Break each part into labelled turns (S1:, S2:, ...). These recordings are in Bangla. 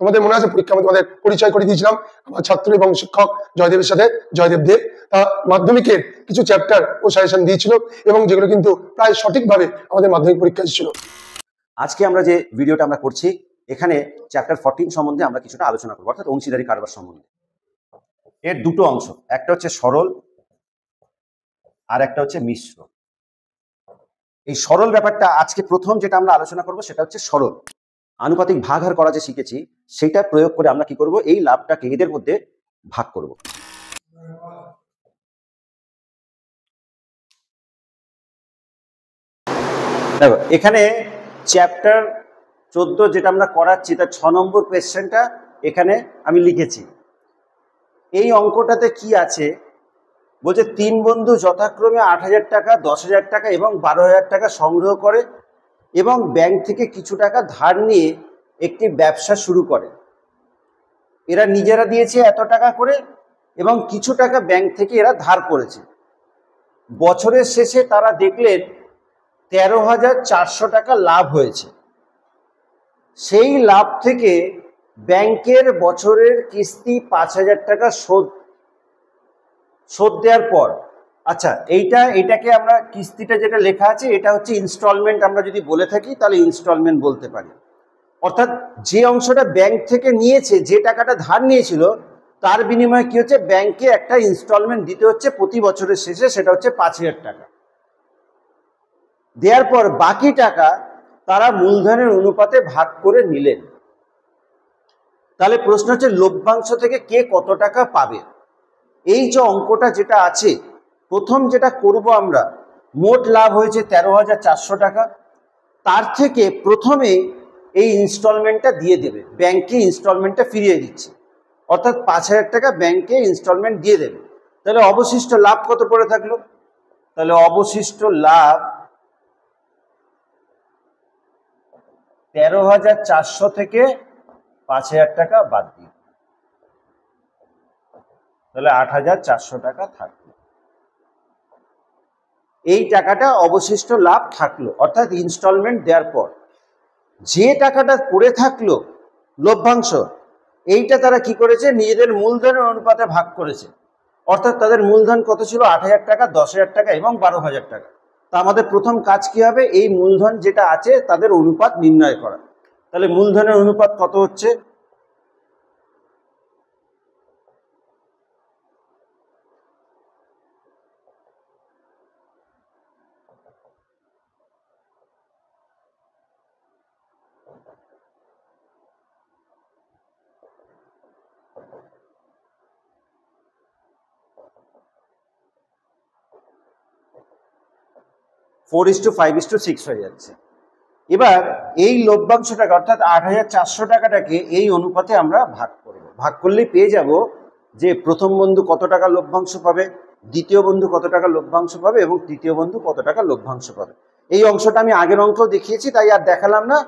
S1: তোমাদের মনে আছে পরীক্ষা আমি তোমাদের পরিচয় করে দিয়েছিলাম আমার ছাত্র এবং শিক্ষক জয়দেবের সাথে, জয়দেব দেব। তা মাধ্যমিকের কিছু চ্যাপ্টার ও সাজেশন দিয়েছিল এবং যেগুলো কিন্তু প্রায় সঠিকভাবে আমাদের মাধ্যমিক পরীক্ষা এসেছিল।
S2: আজকে আমরা যে ভিডিওটা আমরা করছি এখানে চ্যাপ্টার 14 সম্বন্ধে আমরা কিছুটা আলোচনা করবো, অর্থাৎ অংশীদারি কারবার সম্বন্ধে। এর দুটো অংশ, একটা হচ্ছে সরল আর একটা হচ্ছে মিশ্র। এই সরল ব্যাপারটা আজকে প্রথম যেটা আমরা আলোচনা করব সেটা হচ্ছে সরল। আনুপাতিক ভাগাহার করা যে শিখেছি সেটা প্রয়োগ করে আমরা কি করব, এই লাভটাকে এদের মধ্যে ভাগ করব। দেখো এখানে চ্যাপ্টার 14 যেটা আমরা করাচ্ছি তার 6 নম্বর কোয়েশ্চেনটা এখানে আমি লিখেছি। এই অঙ্কটাতে কি আছে বলছে, 3 বন্ধু যথাক্রমে 8,000 টাকা, 10,000 টাকা এবং 12,000 টাকা সংগ্রহ করে এবং ব্যাংক থেকে কিছু টাকা ধার নিয়ে একটি ব্যবসা শুরু করে। এরা নিজেরা দিয়েছে এত টাকা করে এবং কিছু টাকা ব্যাংক থেকে এরা ধার করেছে। বছরের শেষে তারা দেখলেন 13,400 টাকা লাভ হয়েছে। সেই লাভ থেকে ব্যাংকের বছরের কিস্তি 5,000 টাকা শোধ দেওয়ার পর, আচ্ছা এইটাকে আমরা কিস্তিটা যেটা লেখা আছে এটা হচ্ছে ইনস্টলমেন্ট, আমরা যদি বলে থাকি তাহলে ইনস্টলমেন্ট বলতে পারি। অর্থাৎ যে অংশটা ব্যাংক থেকে নিয়েছে, যে টাকাটা ধার নিয়েছিল তার বিনিময়ে কি হচ্ছে, ব্যাংকে একটা ইনস্টলমেন্ট দিতে হচ্ছে প্রতি বছরের শেষে, সেটা হচ্ছে 5,000 টাকা। দেওয়ার পর বাকি টাকা তারা মূলধনের অনুপাতে ভাগ করে নিলেন। তাহলে প্রশ্ন হচ্ছে লভ্যাংশ থেকে কে কত টাকা পাবে। এই যে অঙ্কটা যেটা আছে, প্রথম যেটা করব আমরা, মোট লাভ হয়েছে 13,400 টাকা, তার থেকে প্রথমে এই ইনস্টলমেন্টটা দিয়ে দেবে, ব্যাংকে ইনস্টলমেন্টটা ফিরিয়ে দিচ্ছে, অর্থাৎ 5,000 টাকা ব্যাংকে ইনস্টলমেন্ট দিয়ে দেবে। তাহলে অবশিষ্ট লাভ কত পড়ে থাকলো, তাহলে অবশিষ্ট লাভ 13,400 থেকে 5,000 টাকা বাদ দিই, তাহলে 8,400 টাকা থাকলো। এই টাকাটা অবশিষ্ট লাভ থাকলো, অর্থাৎ ইনস্টলমেন্ট দেওয়ার পর যে টাকাটা পড়ে থাকলো লভ্যাংশ, এইটা তারা কি করেছে, নিজেদের মূলধনের অনুপাতে ভাগ করেছে। অর্থাৎ তাদের মূলধন কত ছিল, 8,000 টাকা, 10,000 টাকা এবং 12,000 টাকা। তা আমাদের প্রথম কাজ কি হবে, এই মূলধন যেটা আছে তাদের অনুপাত নির্ণয় করা। তাহলে মূলধনের অনুপাত কত হচ্ছে, ফোর 4:5:6 হয়ে যাচ্ছে। এবার এই লভ্যাংশটাকে অর্থাৎ 8,400 টাকাটাকে এই অনুপাতে আমরা ভাগ করব। ভাগ করলেই পেয়ে যাব যে প্রথম বন্ধু কত টাকা লভ্যাংশ পাবে, দ্বিতীয় বন্ধু কত টাকা লভ্যাংশ পাবে এবং তৃতীয় বন্ধু কত টাকা লভ্যাংশ পাবে। এই অংশটা আমি আগের অঙ্কেও দেখিয়েছি, তাই আর দেখালাম না।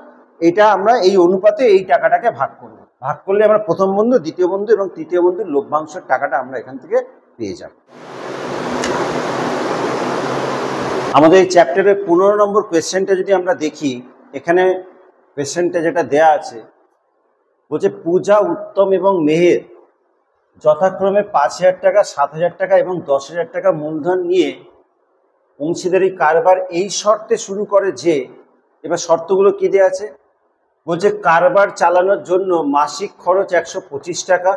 S2: এটা আমরা এই অনুপাতে এই টাকাটাকে ভাগ করব। ভাগ করলে আমরা প্রথম বন্ধু, দ্বিতীয় বন্ধু এবং তৃতীয় বন্ধুর লভ্যাংশের টাকাটা আমরা এখান থেকে পেয়ে যাব। আমাদের এই চ্যাপ্টারের 15 নম্বর কোয়েশ্চেনটা যদি আমরা দেখি, এখানে কোয়েশ্চেনটা যেটা দেয়া আছে বলছে, পূজা, উত্তম এবং মেহের যথাক্রমে 5,000 টাকা, 7,000 টাকা এবং 10,000 টাকা মূলধন নিয়ে অংশীদারি কারবার এই শর্তে শুরু করে যে, এবার শর্তগুলো কি দেয়া আছে বলছে, কারবার চালানোর জন্য মাসিক খরচ 125 টাকা,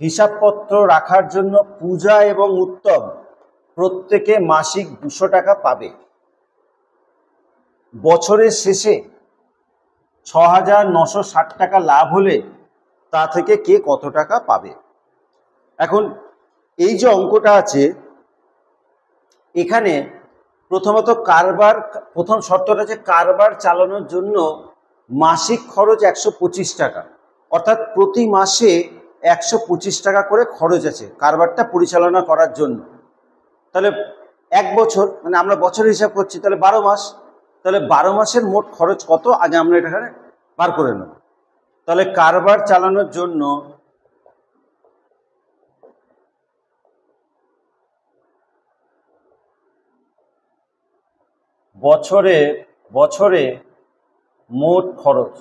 S2: হিসাবপত্র রাখার জন্য পূজা এবং উত্তম প্রত্যেকে মাসিক 200 টাকা পাবে। বছরের শেষে 6,960 টাকা লাভ হলে তা থেকে কে কত টাকা পাবে। এখন এই যে অঙ্কটা আছে এখানে প্রথমত প্রথম শর্তটা আছে কারবার চালানোর জন্য মাসিক খরচ 125 টাকা, অর্থাৎ প্রতি মাসে 125 টাকা করে খরচ আছে কারবারটা পরিচালনা করার জন্য। তাহলে এক বছর, মানে আমরা বছর হিসাব করছি, তাহলে 12 মাস, তাহলে 12 মাসের মোট খরচ কত আগে আমরা এখানে বার করে নেব। তাহলে কারবার চালানোর জন্য বছরে মোট খরচ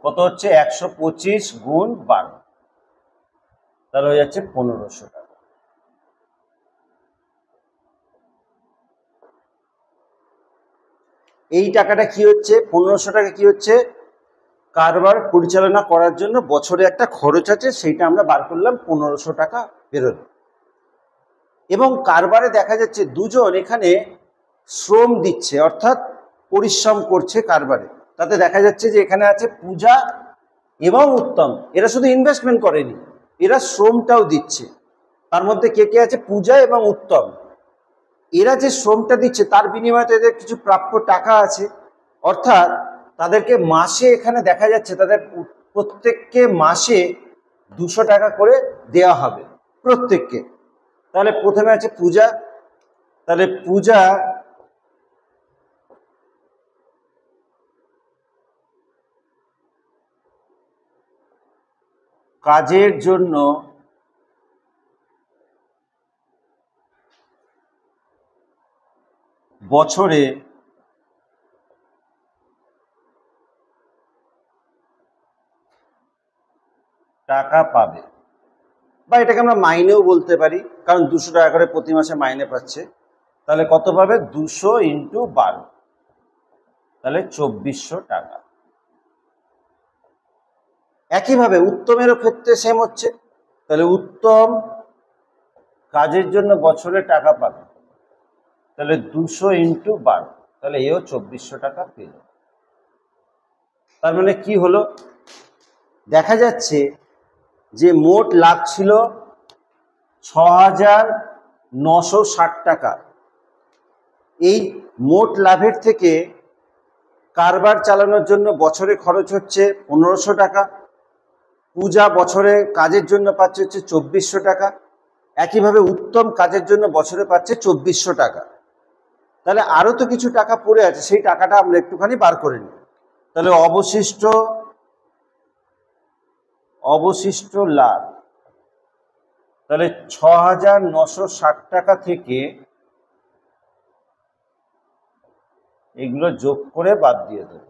S2: কত হচ্ছে 125 গুণ 12, তাহলে হয়ে যাচ্ছে 1500 টাকা। এই টাকাটা কি হচ্ছে, 1500 টাকা কি হচ্ছে, কারবার পরিচালনা করার জন্য বছরে একটা খরচ আছে, সেইটা আমরা বার করলাম, 1500 টাকা বেরোলো। এবং কারবারে দেখা যাচ্ছে দুজন এখানে শ্রম দিচ্ছে, অর্থাৎ পরিশ্রম করছে কারবারে। তাতে দেখা যাচ্ছে যে এখানে আছে পূজা এবং উত্তম, এরা শুধু ইনভেস্টমেন্ট করেনি, এরা শ্রমটাও দিচ্ছে। তার মধ্যে কে কে আছে, পূজা এবং উত্তম। এরা যে শ্রমটা দিচ্ছে তার বিনিময়ে এদের কিছু প্রাপ্য টাকা আছে, অর্থাৎ তাদেরকে মাসে এখানে দেখা যাচ্ছে তাদের প্রত্যেককে মাসে 200 টাকা করে দেওয়া হবে প্রত্যেককে। তাহলে প্রথমে আছে পূজা, তাহলে পূজা কাজের জন্য বছরে টাকা পাবে, বা এটাকে আমরা মাইনেও বলতে পারি, কারণ 200 টাকা করে প্রতি মাসে মাইনে পাচ্ছে। তাহলে কত পাবে, 200 × 12, তাহলে 2400 টাকা। একইভাবে উত্তমেরও ক্ষেত্রে সেম হচ্ছে, তাহলে উত্তম কাজের জন্য বছরে টাকা পাবে, তাহলে 200 × 12, তাহলে এও 2400 টাকা পেল। তার মানে কি হলো, দেখা যাচ্ছে যে মোট লাভ ছিল 6960 টাকা। এই মোট লাভের থেকে কারবার চালানোর জন্য বছরে খরচ হচ্ছে 1500 টাকা, পূজা বছরে কাজের জন্য পাচ্ছে হচ্ছে 2400 টাকা, একইভাবে উত্তম কাজের জন্য বছরে পাচ্ছে 2400 টাকা। তাহলে আরো তো কিছু টাকা পড়ে আছে, সেই টাকাটা আমরা একটুখানি বার করে নিই। তাহলে অবশিষ্ট লাভ, তাহলে 6960 টাকা থেকে এগুলো যোগ করে বাদ দিয়ে দেব।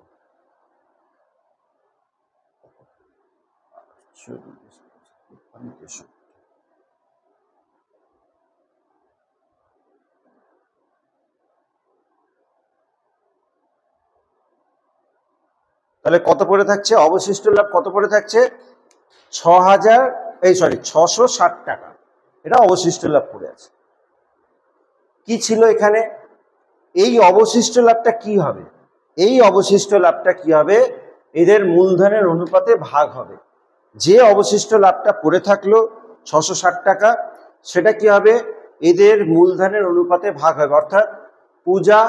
S2: তাহলে কত পড়ে থাকছে, অবশিষ্ট লাভ কত পড়ে থাকছে, 660 টাকা, এটা অবশিষ্ট লাভ পড়ে আছে। কি ছিল এখানে, এই অবশিষ্ট লাভটা কি হবে, এই অবশিষ্ট লাভটা কি হবে, এদের মূলধনের অনুপাতে ভাগ হবে। যে অবশিষ্ট লাভটা পড়ে থাকলো 660 টাকা, সেটা কি হবে, এদের মূলধনের অনুপাতে ভাগ হবে। অর্থাৎ পূজা,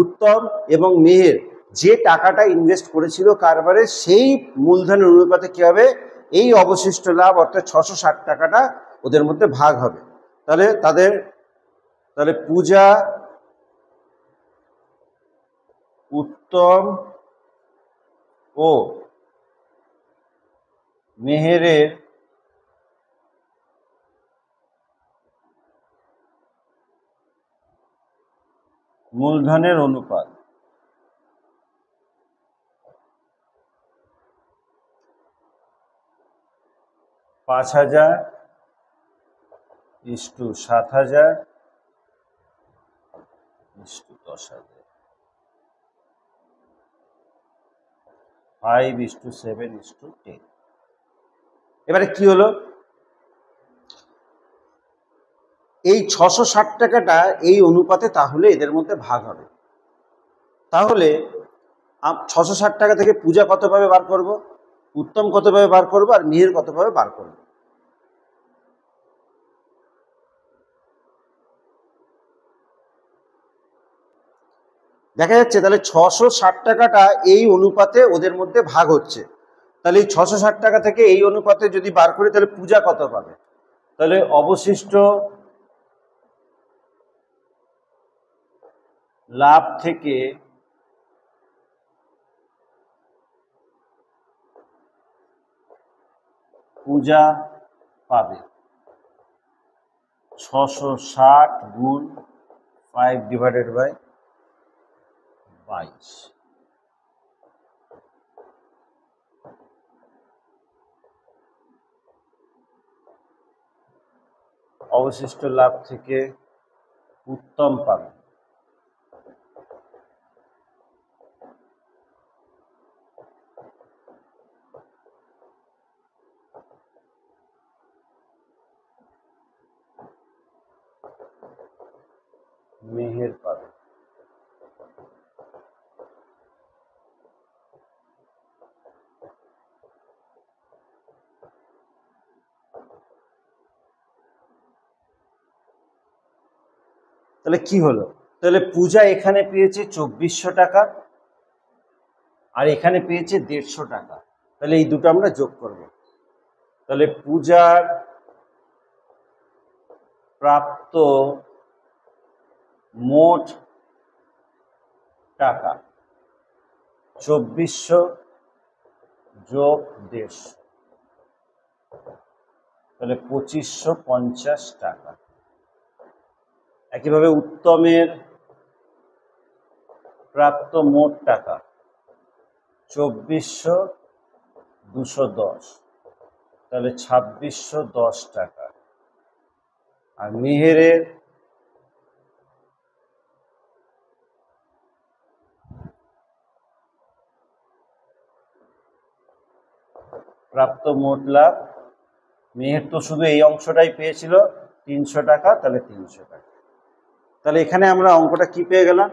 S2: উত্তম এবং মেহের যে টাকাটা ইনভেস্ট করেছিল কারবারে, সেই মূলধনের অনুপাতে কি হবে, এই অবশিষ্ট লাভ অর্থাৎ 660 টাকাটা ওদের মধ্যে ভাগ হবে। তাহলে পূজা, উত্তম ও মেহেরের মূলধনের অনুপাত 5000 = 7000 = 10000, 5:7:10। এবারে কি হলো, এই 660 টাকাটা এই অনুপাতে তাহলে এদের মধ্যে ভাগ হবে। তাহলে 660 টাকা থেকে পূজা কত ভাবে বার করব, উত্তম কত ভাবে বার করব, আর মেহের কত ভাবে বার করব। দেখা যাচ্ছে তাহলে 660 টাকাটা এই অনুপাতে ওদের মধ্যে ভাগ হচ্ছে। তাহলে এই 660 টাকা থেকে এই অনুপাতে যদি বার করি, তাহলে পূজা কত পাবে, তাহলে অবশিষ্ট লাভ থেকে পূজা পাবে 660 গুণ 5/22। অবশিষ্ট লাভ থেকে উত্তম পাবে। মেহের পাবে। তাহলে কি হলো? তাহলে পূজা এখানে পেয়েছে 2400 টাকা আর এখানে পেয়েছে 150 টাকা। তাহলে এই দুটো আমরা যোগ করব। তাহলে পূজার প্রাপ্ত মোট টাকা 2400 যোগ 150, তাহলে 2550 টাকা। একইভাবে উত্তমের প্রাপ্ত মোট টাকা 2400 210, তাহলে 2610 টাকা। আর মেহেরের প্রাপ্ত মোট লাভ, মেহের তো শুধু এই অংশটাই পেয়েছিল 300 টাকা, তাহলে 300 টাকা। তাহলে এখানে আমরা অঙ্কটা কি পেয়ে গেলাম?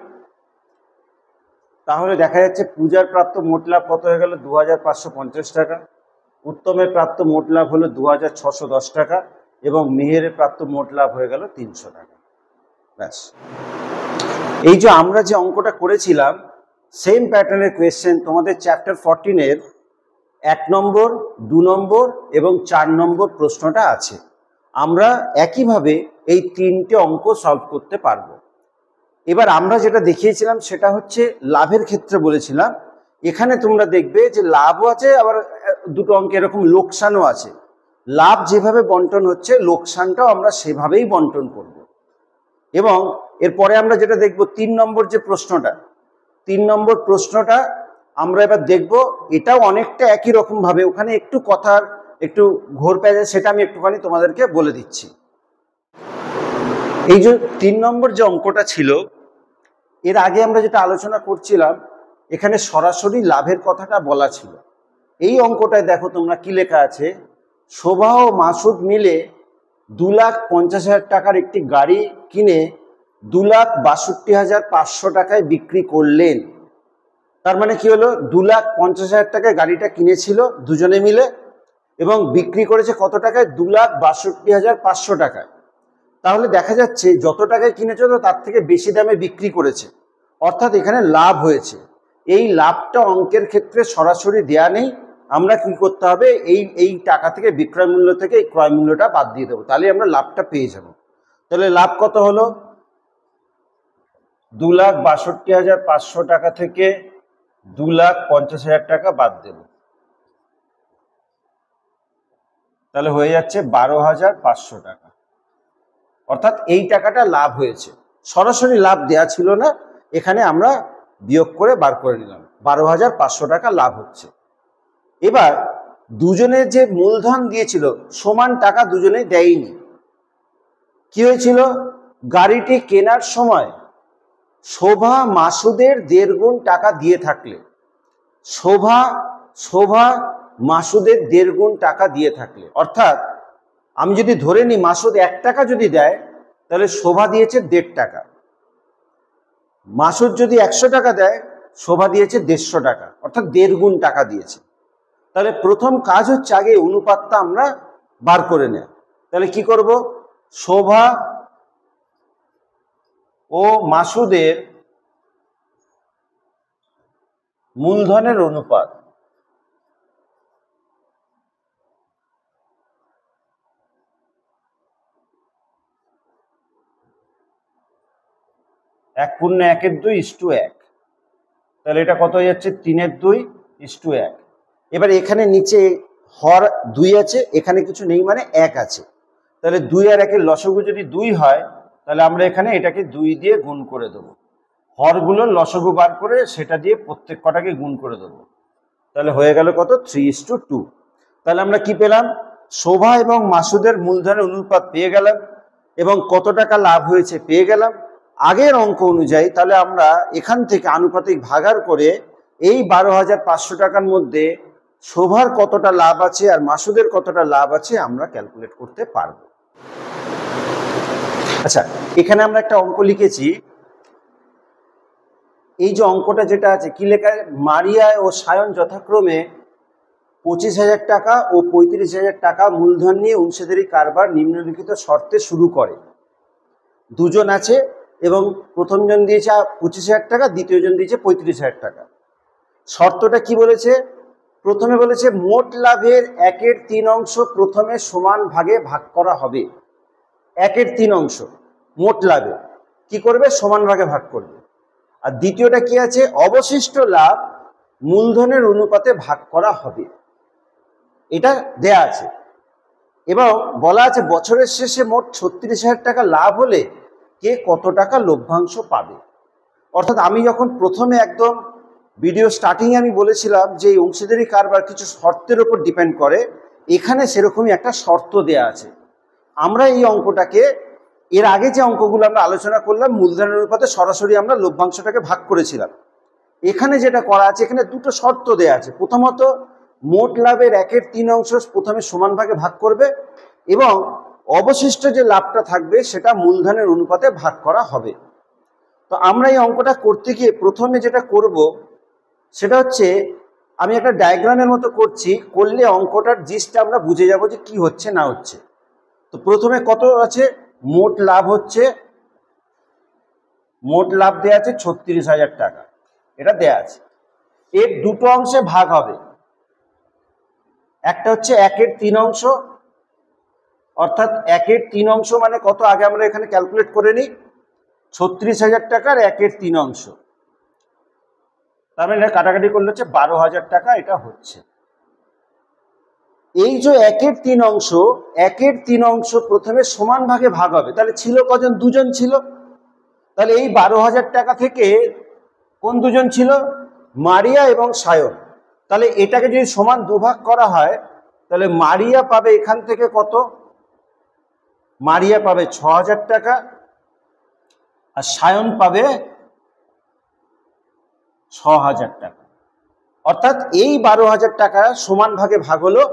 S2: তাহলে দেখা যাচ্ছে পূজার প্রাপ্ত মোট লাভ কত হয়ে গেল? 2550 টাকা। উত্তমের প্রাপ্ত মোট লাভ হলো 2610 টাকা এবং মেহেরের প্রাপ্ত মোট লাভ হয়ে গেল 300 টাকা। ব্যাস। এই যে আমরা যে অঙ্কটা করেছিলাম সেম প্যাটার্নের কোয়েশ্চেন তোমাদের চ্যাপ্টার 14-এর 1 নম্বর, 2 নম্বর এবং 4 নম্বর প্রশ্নটা আছে। আমরা একইভাবে এই 3টে অঙ্ক সলভ করতে পারবো। এবার আমরা যেটা দেখিয়েছিলাম সেটা হচ্ছে লাভের ক্ষেত্রে বলেছিলাম। এখানে তোমরা দেখবে যে লাভও আছে, আবার দুটো অঙ্কে এরকম লোকসানও আছে। লাভ যেভাবে বন্টন হচ্ছে লোকসানটাও আমরা সেভাবেই বন্টন করব। এবং এরপরে আমরা যেটা দেখব 3 নম্বর যে প্রশ্নটা, 3 নম্বর প্রশ্নটা আমরা এবার দেখব। এটাও অনেকটা একই রকম ভাবে, ওখানে একটু কথার একটু ঘোর পেয়ে, সেটা আমি একটুখানি তোমাদেরকে বলে দিচ্ছি। এই যে 3 নম্বর যে অঙ্কটা ছিল, এর আগে আমরা যেটা আলোচনা করছিলাম এখানে সরাসরি লাভের কথাটা বলা ছিল। এই অঙ্কটায় দেখো তোমরা কি লেখা আছে, শোভা ও মাসুদ মিলে 2,50,000 টাকার একটি গাড়ি কিনে 2,62,500 টাকায় বিক্রি করলেন। তার মানে কি হলো, 2,50,000 টাকায় গাড়িটা কিনেছিল দুজনে মিলে এবং বিক্রি করেছে কত টাকায়? 2,62,500 টাকায়। তাহলে দেখা যাচ্ছে যত টাকায় কিনেছিল তার থেকে বেশি দামে বিক্রি করেছে, অর্থাৎ এখানে লাভ হয়েছে। এই লাভটা অঙ্কের ক্ষেত্রে সরাসরি দেয়া নেই, আমরা কি করতে হবে, এই টাকা থেকে বিক্রয় মূল্য থেকে এই ক্রয় মূল্যটা বাদ দিয়ে দেবো, তাহলে আমরা লাভটা পেয়ে যাব। তাহলে লাভ কত হলো? 2,62,500 টাকা থেকে 2,50,000 টাকা বাদ দেব, তাহলে হয়ে যাচ্ছে 12,500 টাকা। অর্থাৎ এই টাকাটা লাভ হয়েছে, সরাসরি লাভ দেয়া ছিল না, এখানে আমরা বিয়োগ করে বার করে নিলাম, 12,500 টাকা লাভ হচ্ছে। এবার দুজনে যে মূলধন দিয়েছিল সমান টাকা দুজনে দেয়নি। কি হয়েছিল? গাড়িটি কেনার সময় শোভা মাসুদের 1.5 গুণ টাকা দিয়ে থাকলে, শোভা মাসুদের 1.5 গুণ টাকা দিয়ে থাকলে, অর্থাৎ আমি যদি ধরে নিই মাসুদ 1 টাকা যদি দেয় তাহলে শোভা দিয়েছে 1.5 টাকা। মাসুদ যদি 100 টাকা দেয়, শোভা দিয়েছে 150 টাকা, অর্থাৎ 1.5 গুণ টাকা দিয়েছে। তাহলে প্রথম কাজ হচ্ছে আগে অনুপাতটা আমরা বার করে নেই। তাহলে কি করব? শোভা ও মাসুদের মূলধনের অনুপাত, এক পূর্ণ 1/2:1। তাহলে এটা কত হয়ে যাচ্ছে? 3/2:1। এবার এখানে নিচে হর 2 আছে, এখানে কিছু নেই মানে 1 আছে। তাহলে 2 আর 1-এর লসগু যদি 2 হয় তাহলে আমরা এখানে এটাকে 2 দিয়ে গুণ করে দেবো, হরগুলোর লসগু বার করে সেটা দিয়ে প্রত্যেক কটাকে গুণ করে দেবো। তাহলে হয়ে গেল কত? 3:2। তাহলে আমরা কি পেলাম? শোভা এবং মাসুদের মূলধনের অনুপাত পেয়ে গেলাম। এবং কত টাকা লাভ হয়েছে পেয়ে গেলাম আগের অঙ্ক অনুযায়ী। তাহলে আমরা এখান থেকে আনুপাতিক ভাগার করে এই 12,500 টাকার মধ্যে শোভার কতটা লাভ আছে আর মাসুদের কতটা লাভ আছে আমরা ক্যালকুলেট করতে পারবো। আচ্ছা, এখানে আমরা একটা অঙ্ক লিখেছি। এই যে অঙ্কটা যেটা আছে কি লেখা, মারিয়া ও সায়ন যথাক্রমে 25,000 টাকা ও 35,000 টাকা মূলধন নিয়ে অংশীদারি কারবার নিম্নলিখিত শর্তে শুরু করে। দুজন আছে এবং প্রথম জন দিয়েছে 25,000 টাকা, দ্বিতীয় জন দিয়েছে 35,000 টাকা। শর্তটা কি বলেছে? প্রথমে বলেছে মোট লাভের 1/3 প্রথমে সমান ভাগে ভাগ করা হবে। 1/3 মোট লাভে কি করবে? সমান ভাগে ভাগ করবে। আর দ্বিতীয়টা কি আছে? অবশিষ্ট লাভ মূলধনের অনুপাতে ভাগ করা হবে। এটা দেয়া আছে এবং বলা আছে বছরের শেষে মোট 36,000 টাকা লাভ হলে কে কত টাকা লভ্যাংশ পাবে। অর্থাৎ আমি যখন প্রথমে একদম ভিডিও স্টার্টিং আমি বলেছিলাম যে এই অংশীদারি কারবার কিছু শর্তের উপর ডিপেন্ড করে, এখানে সেরকমই একটা শর্ত দেয়া আছে। আমরা এই অঙ্কটাকে এর আগে যে অঙ্কগুলো আমরা আলোচনা করলাম মূলধনের অনুপাতে সরাসরি আমরা লভ্যাংশটাকে ভাগ করেছিলাম। এখানে যেটা করা আছে, এখানে দুটো শর্ত দেয়া আছে। প্রথমত মোট লাভের 1/3 প্রথমে সমান ভাগে ভাগ করবে এবং অবশিষ্ট যে লাভটা থাকবে সেটা মূলধনের অনুপাতে ভাগ করা হবে। তো আমরা এই অঙ্কটা করতে গিয়ে প্রথমে যেটা করব সেটা হচ্ছে আমি একটা ডায়াগ্রামের মতো করছি, করলে অঙ্কটার জিনিসটা আমরা বুঝে যাব যে কি হচ্ছে না হচ্ছে। তো প্রথমে কত আছে? মোট লাভ হচ্ছে, মোট লাভ দেয়া আছে 36,000 টাকা, এটা দেয়া আছে। এর দুটো অংশে ভাগ হবে, একটা হচ্ছে 1/3 অর্থাৎ 1/3 মানে কত? আগে আমরা এখানে ক্যালকুলেট করে নিই। 36,000 টাকার 1/3, তার মানে কাটাকাটি করলে হচ্ছে 12,000 টাকা এটা হচ্ছে। এই যে 1/3 প্রথমে সমান ভাগে ভাগ হবে। তাহলে ছিল কজন? দুজন ছিল। তাহলে এই 12,000 টাকা থেকে কোন দুজন ছিল? মারিয়া এবং সায়ন। তাহলে এটাকে যদি সমান দুভাগ করা হয় তাহলে মারিয়া পাবে এখান থেকে কত? মারিয়া পাবে 6,000 টাকা আর সায়ন পাবে 6,000 টাকা। অর্থাৎ এই 12,000 টাকা সমান ভাগে ভাগ হলো,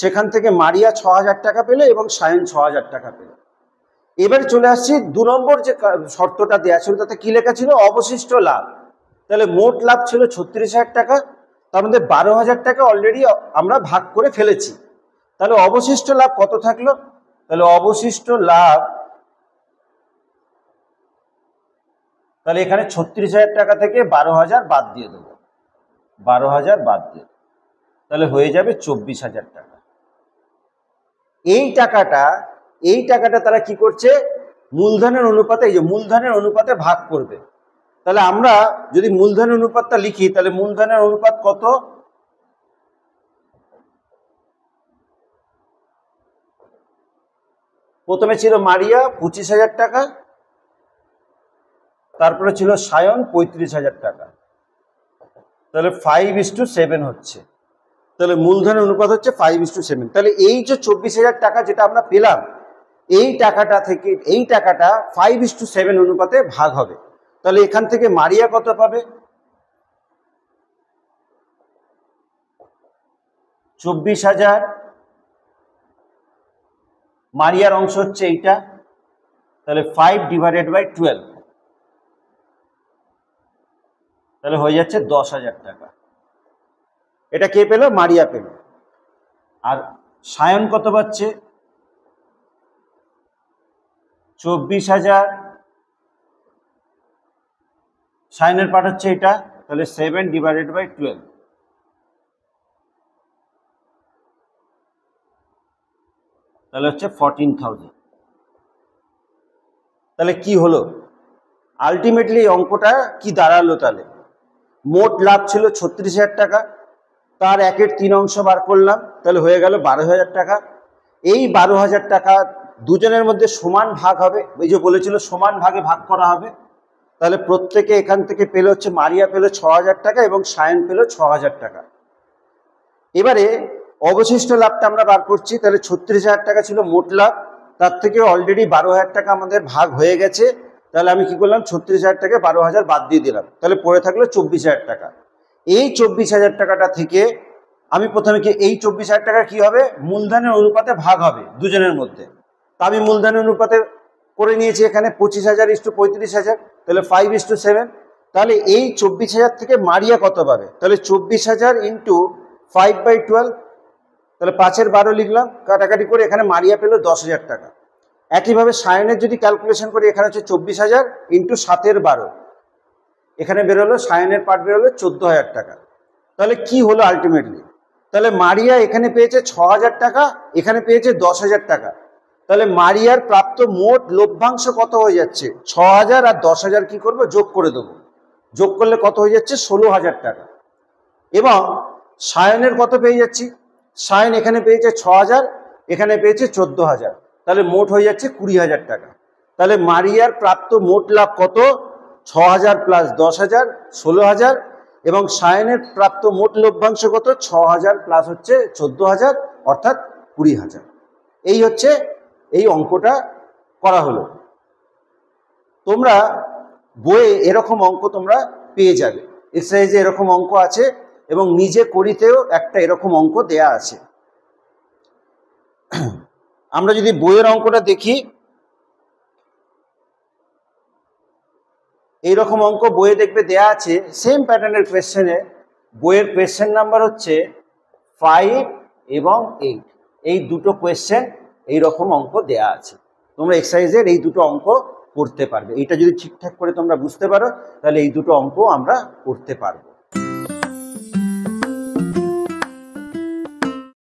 S2: সেখান থেকে মারিয়া 6,000 টাকা পেল এবং সায়ন 6,000 টাকা পেল। এবার চলে আসছি 2 নম্বর যে শর্তটা দেওয়া ছিল, তাতে কি লেখা ছিল? অবশিষ্ট লাভ। তাহলে মোট লাভ ছিল 36,000 টাকা, তার মধ্যে 12,000 টাকা অলরেডি আমরা ভাগ করে ফেলেছি। তাহলে অবশিষ্ট লাভ কত থাকলো? তাহলে অবশিষ্ট লাভ, তাহলে এখানে 36,000 টাকা থেকে 12,000 বাদ দিয়ে দেবো, 12,000 বাদ দিয়ে, তাহলে হয়ে যাবে 24,000 টাকা। এই টাকাটা তারা কি করছে? মূলধনের অনুপাতে, এই যে মূলধনের অনুপাতে ভাগ করবে। তাহলে আমরা যদি মূলধনের অনুপাতটা লিখি তাহলে মূলধনের অনুপাত কত? প্রথমে ছিল মারিয়া 25,000 টাকা, তারপরে ছিল সায়ন 35,000 টাকা, তাহলে 5:7 হচ্ছে। তাহলে মূলধনের অনুপাত হচ্ছে 5:7। তাহলে এই যে 24,000 টাকা যেটা আমরা পেলাম, এই টাকাটা থেকে এই টাকাটা 5:7 অনুপাতে ভাগ হবে। তাহলে এখান থেকে মারিয়া কত পাবে? 24,000, মারিয়ার অংশ হচ্ছে এইটা, তাহলে 5/12, তাহলে হয়ে যাচ্ছে 10,000 টাকা। এটা কে পেল? মারিয়া পেল। আর সায়ন কত পাচ্ছে? 24,000, সায়নের পার্ট হচ্ছে এটা, তাহলে 7/12, তাহলে হচ্ছে 14,000। তাহলে কি হলো? আলটিমেটলি অঙ্কটা কি দাঁড়ালো? তাহলে মোট লাভ ছিল 36,000 টাকা, তার 1/3 বার করলাম, তাহলে হয়ে গেল 12,000 টাকা। এই 12,000 টাকা দুজনের মধ্যে সমান ভাগ হবে, এই যে বলেছিল সমান ভাগে ভাগ করা হবে। তাহলে প্রত্যেকে এখান থেকে পেল হচ্ছে, মারিয়া পেল 6,000 টাকা এবং সায়ন পেল 6,000 টাকা। এবারে অবশিষ্ট লাভটা আমরা বার করছি। তাহলে 36,000 টাকা ছিল মোট লাভ, তার থেকে অলরেডি 12,000 টাকা আমাদের ভাগ হয়ে গেছে। তাহলে আমি কি করলাম, 36,000 টাকা 12,000 বাদ দিয়ে দিলাম, তাহলে পড়ে থাকলো 24,000 টাকা। এই 24,000 টাকাটা থেকে আমি প্রথমে কি, এই 24,000 টাকা কি হবে, মূলধনের অনুপাতে ভাগ হবে দুজনের মধ্যে। তা আমি মূলধনের অনুপাতে করে নিয়েছি এখানে 25,000 ইস্টু 35,000, তাহলে 5:7। তাহলে এই 24,000 থেকে মারিয়া কত পাবে, তাহলে 24,000 ইন্টু 5/12, তাহলে 5/12 লিখলাম, কাটাকাটি করে এখানে মারিয়া পেলো 10,000 টাকা। একইভাবে সায়নের যদি ক্যালকুলেশন করি, এখানে হচ্ছে 24,000 ইন্টু 7/12, এখানে বেরোলো সায়নের পার্ট বেরোলো 14,000 টাকা। তাহলে কি হলো আলটিমেটলি, তাহলে মারিয়া এখানে পেয়েছে 6,000 টাকা, এখানে পেয়েছে 10,000 টাকা। তাহলে মারিয়ার প্রাপ্ত মোট লভ্যাংশ কত হয়ে যাচ্ছে, 6,000 আর 10,000 কি করবো, যোগ করে দেবো। যোগ করলে কত হয়ে যাচ্ছে, 16,000 টাকা। এবং সায়নের কত পেয়ে যাচ্ছি, সায়ন এখানে পেয়েছে 6,000, এখানে পেয়েছে 14,000, তাহলে মোট হয়ে যাচ্ছে 20,000 টাকা। তাহলে মারিয়ার প্রাপ্ত মোট লাভ কত, 6,000 প্লাস 10,000 16,000, এবং সায়নের প্রাপ্ত মোট লভ্যাংশ কত, 6,000 প্লাস হচ্ছে 14,000 অর্থাৎ 20,000। এই হচ্ছে এই অঙ্কটা করা হলো। তোমরা বইয়ে এরকম অঙ্ক তোমরা পেয়ে যাবে, এক্সারসাইজে এরকম অঙ্ক আছে এবং নিজে করিতেও একটা এরকম অঙ্ক দেয়া আছে। আমরা যদি বইয়ের অঙ্কটা দেখি, এইরকম অঙ্ক বইয়ে দেখবে দেয়া আছে, সেম প্যাটার্নের কোয়েশ্চেনে। বইয়ের কোয়েশ্চেন নাম্বার হচ্ছে 5 এবং 8, এই দুটো কোয়েশ্চেন এইরকম অঙ্ক দেয়া আছে। তোমরা এক্সারসাইজের এই দুটো অঙ্ক করতে পারবে। এটা যদি ঠিকঠাক করে তোমরা বুঝতে পারো, তাহলে এই দুটো অঙ্ক আমরা করতে পারবো।